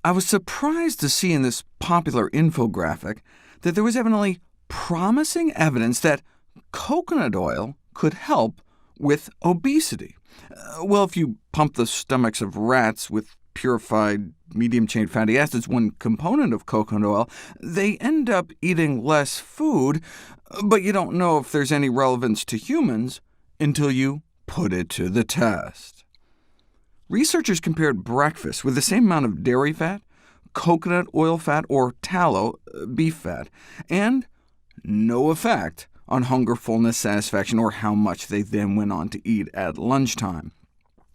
I was surprised to see in this popular infographic that there was evidently promising evidence that coconut oil could help with obesity. Well, if you pump the stomachs of rats with purified medium-chain fatty acids, one component of coconut oil, they end up eating less food, but you don't know if there's any relevance to humans until you put it to the test. Researchers compared breakfast with the same amount of dairy fat, coconut oil fat, or tallow, beef fat, and no effect on hunger, fullness, satisfaction, or how much they then went on to eat at lunchtime.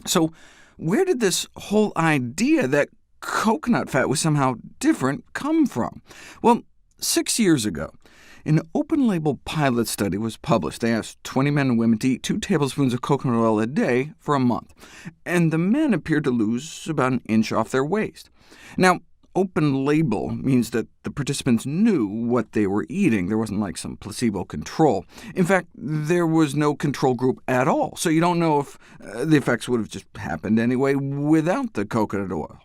So where did this whole idea that coconut fat was somehow different come from? Well, 6 years ago, an open-label pilot study was published. They asked 20 men and women to eat 2 tablespoons of coconut oil a day for a month, and the men appeared to lose about an inch off their waist. Now, open label means that the participants knew what they were eating. There wasn't like some placebo control. In fact, there was no control group at all, so you don't know if the effects would have just happened anyway without the coconut oil.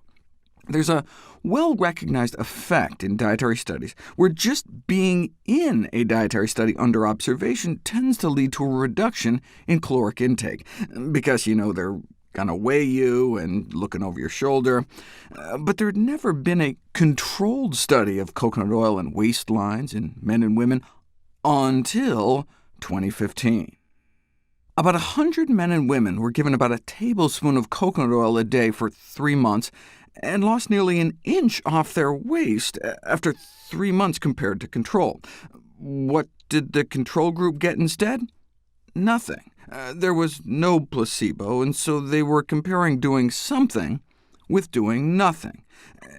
There's a well-recognized effect in dietary studies where just being in a dietary study under observation tends to lead to a reduction in caloric intake, because they're going to weigh you and looking over your shoulder. But there had never been a controlled study of coconut oil and waistlines in men and women until 2015. About 100 men and women were given about a tablespoon of coconut oil a day for 3 months, and lost nearly an inch off their waist after 3 months compared to control. What did the control group get instead? Nothing. There was no placebo, and so they were comparing doing something with doing nothing.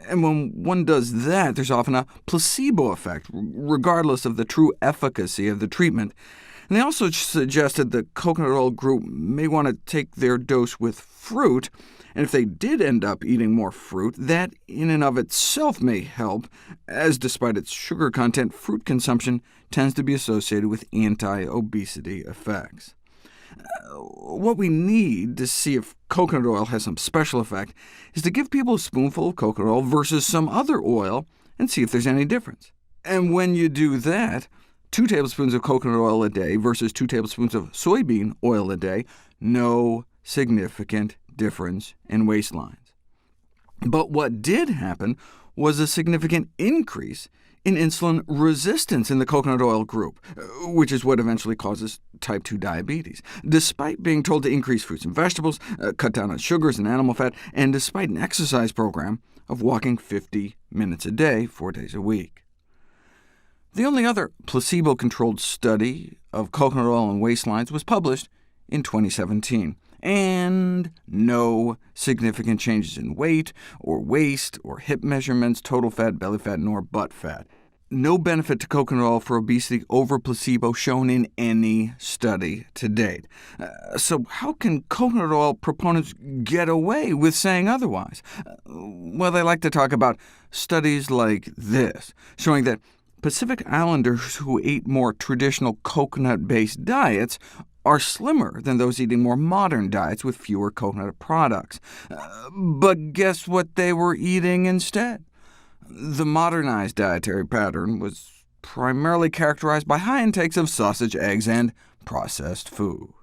And when one does that, there's often a placebo effect, regardless of the true efficacy of the treatment. And they also suggested the coconut oil group may want to take their dose with fruit, and if they did end up eating more fruit, that in and of itself may help, as despite its sugar content, fruit consumption tends to be associated with anti-obesity effects. What we need to see if coconut oil has some special effect is to give people a spoonful of coconut oil versus some other oil and see if there's any difference. And when you do that, 2 tablespoons of coconut oil a day versus 2 tablespoons of soybean oil a day, no significant difference in waistlines. But what did happen was a significant increase in insulin resistance in the coconut oil group, which is what eventually causes type 2 diabetes, despite being told to increase fruits and vegetables, cut down on sugars and animal fat, and despite an exercise program of walking 50 minutes a day, 4 days a week. The only other placebo-controlled study of coconut oil and waistlines was published in 2017, and no significant changes in weight, or waist, or hip measurements, total fat, belly fat, nor butt fat. No benefit to coconut oil for obesity over placebo shown in any study to date. So how can coconut oil proponents get away with saying otherwise? Well, they like to talk about studies like this, showing that Pacific Islanders who ate more traditional coconut-based diets are slimmer than those eating more modern diets with fewer coconut products. But guess what they were eating instead? The modernized dietary pattern was primarily characterized by high intakes of sausage, eggs, and processed food.